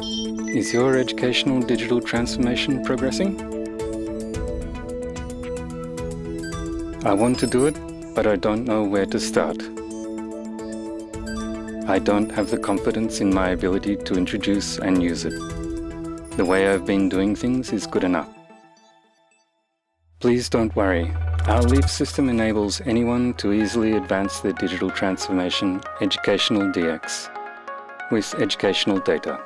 Is your educational digital transformation progressing? I want to do it, but I don't know where to start. I don't have the confidence in my ability to introduce and use it. The way I've been doing things is good enough. Please don't worry. Our LEAF system enables anyone to easily advance their digital transformation, educational DX, with educational data.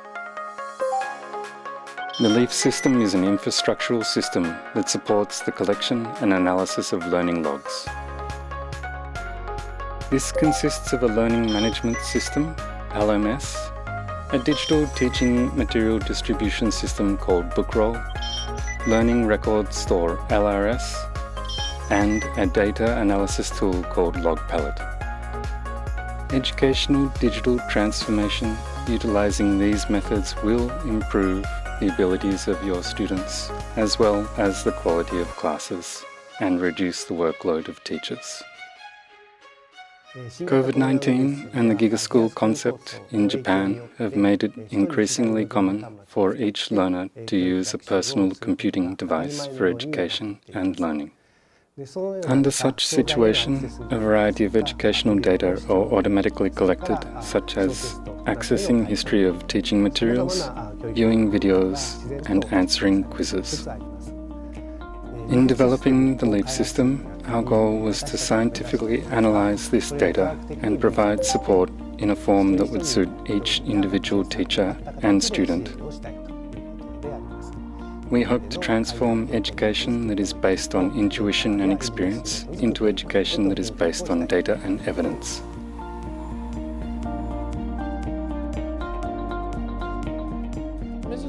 The LEAF system is an infrastructural system that supports the collection and analysis of learning logs. This consists of a learning management system, LMS, a digital teaching material distribution system called BookRoll, learning record store LRS, and a data analysis tool called LogPallet. Educational digital transformation utilizing these methods will improve the abilities of your students as well as the quality of classes and reduce the workload of teachers. COVID-19 and the GigaSchool concept in Japan have made it increasingly common for each learner to use a personal computing device for education and learning. Under such situation, a variety of educational data are automatically collected, such as accessing history of teaching materials, viewing videos, and answering quizzes. In developing the LEAF system, our goal was to scientifically analyze this data and provide support in a form that would suit each individual teacher and student. We hope to transform education that is based on intuition and experience into education that is based on data and evidence.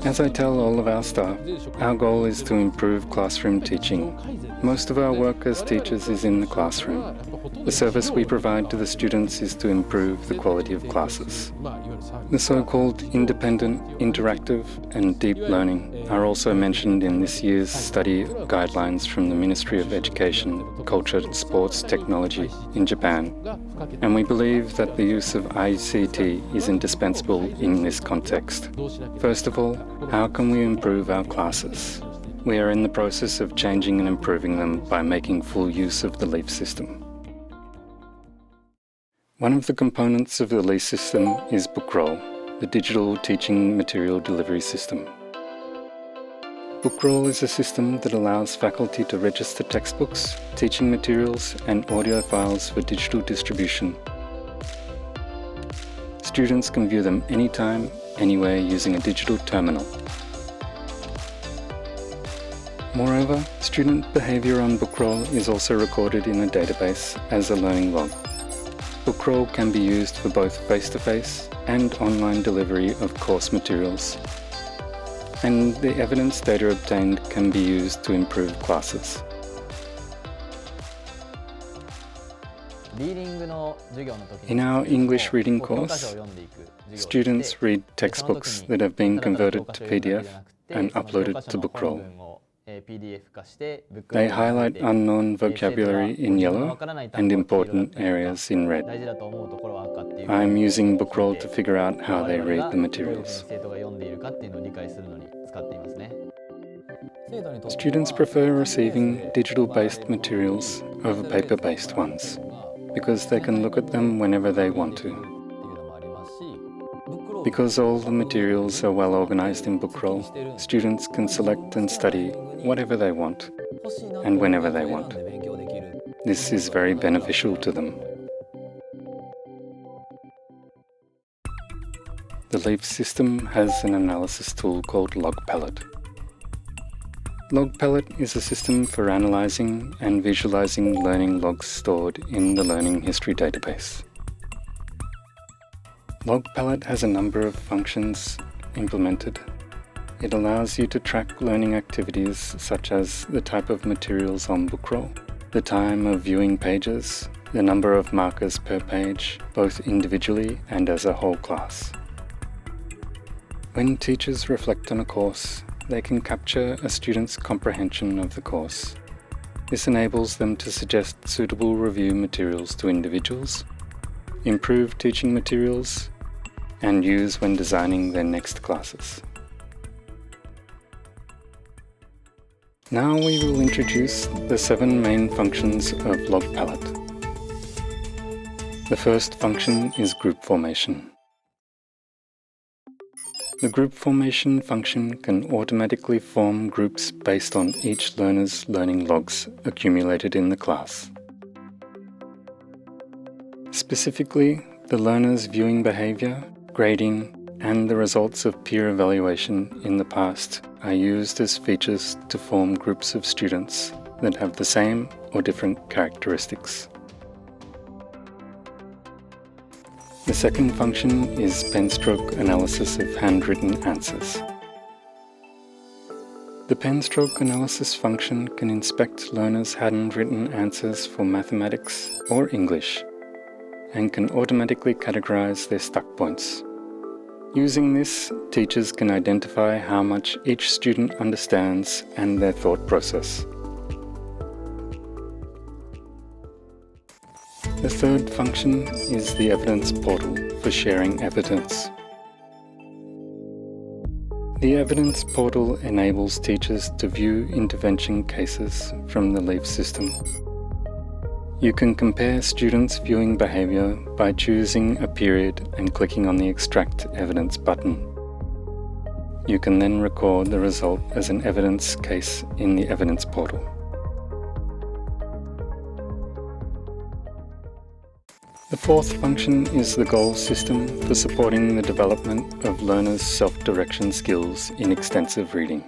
As I tell all of our staff, our goal is to improve classroom teaching. Most of our work as teachers is in the classroom. The service we provide to the students is to improve the quality of classes. The so-called independent, interactive, and deep learning are also mentioned in this year's study guidelines from the Ministry of Education, Culture, Sports, Technology in Japan, and we believe that the use of ICT is indispensable in this context. First of all, how can we improve our classes? We are in the process of changing and improving them by making full use of the LEAF system. One of the components of the LEAF system is BookRoll, the digital teaching material delivery system. BookRoll is a system that allows faculty to register textbooks, teaching materials, and audio files for digital distribution. Students can view them anytime, anywhere using a digital terminal. Moreover, student behavior on BookRoll is also recorded in a database as a learning log. BookRoll can be used for both face-to-face and online delivery of course materials, and the evidence data obtained can be used to improve classes. In our English reading course, students read textbooks that have been converted to PDF and uploaded to BookRoll. They highlight unknown vocabulary in yellow and important areas in red. I am using BookRoll to figure out how they read the materials. Students prefer receiving digital-based materials over paper-based ones because they can look at them whenever they want to. Because all the materials are well organized in BookRoll, students can select and study whatever they want and whenever they want. This is very beneficial to them. The LEAF system has an analysis tool called LogPallet. LogPallet is a system for analyzing and visualizing learning logs stored in the learning history database. LogPallet has a number of functions implemented. It allows you to track learning activities such as the type of materials on BookRoll, the time of viewing pages, the number of markers per page, both individually and as a whole class. When teachers reflect on a course, they can capture a student's comprehension of the course. This enables them to suggest suitable review materials to individuals, improve teaching materials, and use when designing their next classes. Now we will introduce the 7 main functions of LogPallet. The first function is group formation. The group formation function can automatically form groups based on each learner's learning logs accumulated in the class. Specifically, the learner's viewing behavior, grading, and the results of peer evaluation in the past are used as features to form groups of students that have the same or different characteristics. The second function is pen-stroke analysis of handwritten answers. The pen-stroke analysis function can inspect learners' handwritten answers for mathematics or English and can automatically categorize their stuck points. Using this, teachers can identify how much each student understands and their thought process. The third function is the evidence portal for sharing evidence. The evidence portal enables teachers to view intervention cases from the LEAF system. You can compare students' viewing behavior by choosing a period and clicking on the Extract Evidence button. You can then record the result as an evidence case in the evidence portal. The fourth function is the goal system for supporting the development of learners' self-direction skills in extensive reading.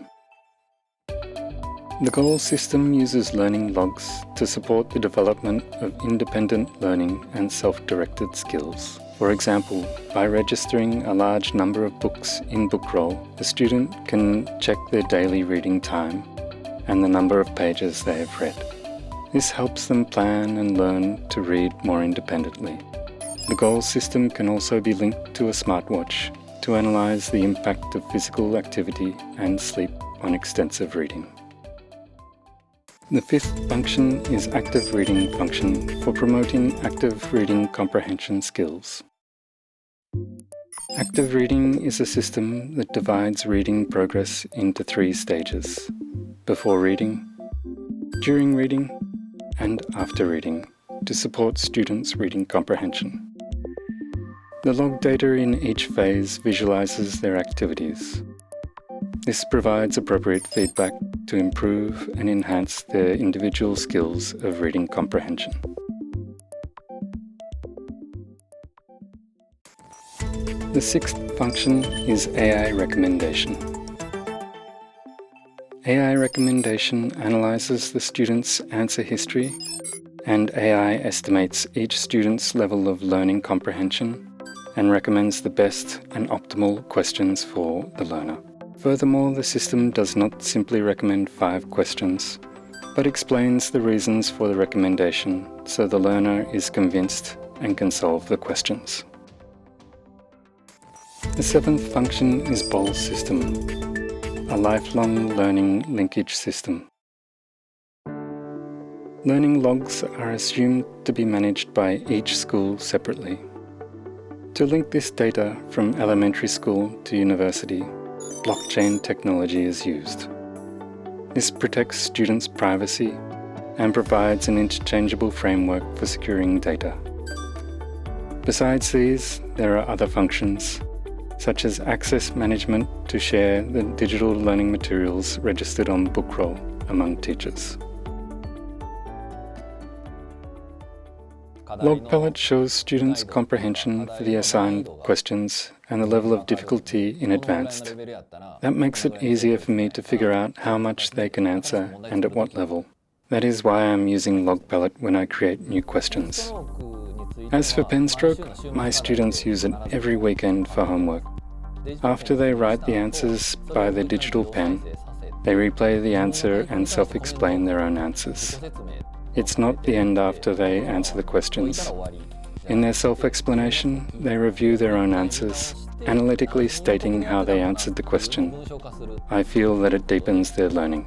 The goal system uses learning logs to support the development of independent learning and self-directed skills. For example, by registering a large number of books in BookRoll, the student can check their daily reading time and the number of pages they have read. This helps them plan and learn to read more independently. The goal system can also be linked to a smartwatch to analyze the impact of physical activity and sleep on extensive reading. The fifth function is active reading function for promoting active reading comprehension skills. Active reading is a system that divides reading progress into 3 stages: before reading, during reading, and after reading to support students' reading comprehension. The log data in each phase visualizes their activities. This provides appropriate feedback to improve and enhance their individual skills of reading comprehension. The sixth function is AI recommendation. AI recommendation analyzes the student's answer history, and AI estimates each student's level of learning comprehension and recommends the best and optimal questions for the learner. Furthermore, the system does not simply recommend 5 questions, but explains the reasons for the recommendation so the learner is convinced and can solve the questions. The seventh function is BoL system, a lifelong learning linkage system. Learning logs are assumed to be managed by each school separately. To link this data from elementary school to university, blockchain technology is used. This protects students' privacy and provides an interchangeable framework for securing data. Besides these, there are other functions, such as access management to share the digital learning materials registered on BookRoll among teachers. LogPallet shows students' comprehension for the assigned questions and the level of difficulty in advanced. That makes it easier for me to figure out how much they can answer and at what level. That is why I'm using LogPallet when I create new questions. As for pen-stroke, my students use it every weekend for homework. After they write the answers by their digital pen, they replay the answer and self-explain their own answers. It's not the end after they answer the questions. In their self-explanation, they review their own answers, analytically stating how they answered the question. I feel that it deepens their learning.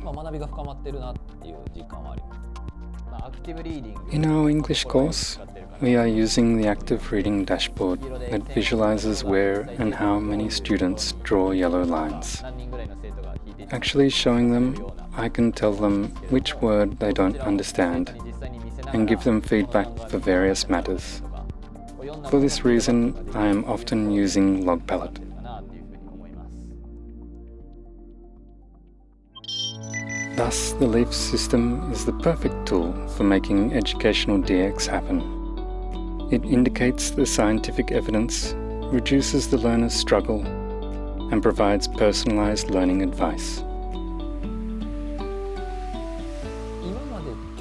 In our English course, we are using the active reading dashboard that visualizes where and how many students draw yellow lines. Actually showing them, I can tell them which word they don't understand and give them feedback for various matters. For this reason, I am often using LogPallet. Thus, the LEAF system is the perfect tool for making educational DX happen. It indicates the scientific evidence, reduces the learner's struggle, and provides personalized learning advice.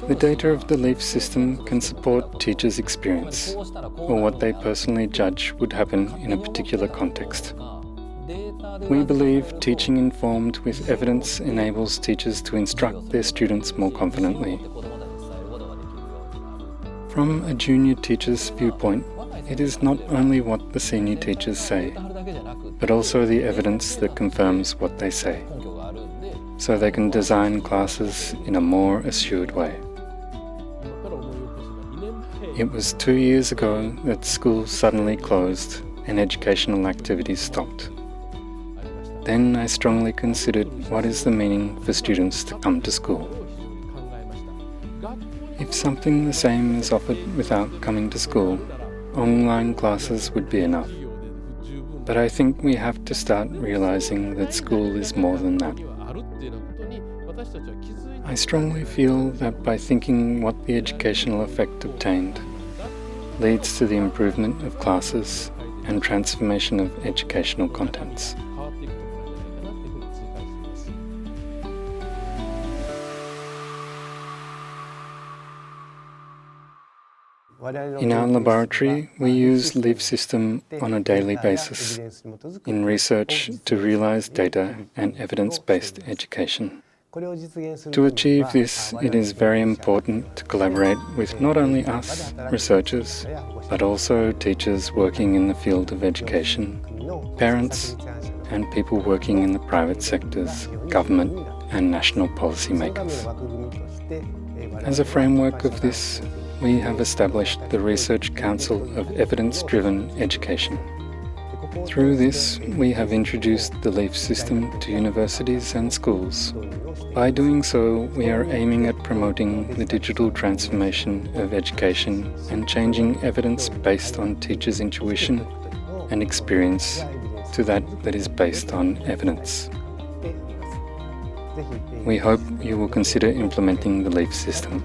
The data of the LEAF system can support teachers' experience, or what they personally judge would happen in a particular context. We believe teaching informed with evidence enables teachers to instruct their students more confidently. From a junior teacher's viewpoint, it is not only what the senior teachers say, but also the evidence that confirms what they say, so they can design classes in a more assured way. It was 2 years ago that schools suddenly closed and educational activities stopped. Then I strongly considered what is the meaning for students to come to school. If something the same is offered without coming to school, online classes would be enough. But I think we have to start realizing that school is more than that. I strongly feel that by thinking what the educational effect obtained leads to the improvement of classes and transformation of educational contents. In our laboratory, we use LEAF system on a daily basis in research to realize data and evidence-based education. To achieve this, it is very important to collaborate with not only us, researchers, but also teachers working in the field of education, parents, and people working in the private sectors, government, and national policymakers. As a framework of this, we have established the Research Council of Evidence-Driven Education. Through this, we have introduced the LEAF system to universities and schools. By doing so, we are aiming at promoting the digital transformation of education and changing evidence based on teachers' intuition and experience to that is based on evidence. We hope you will consider implementing the LEAF system.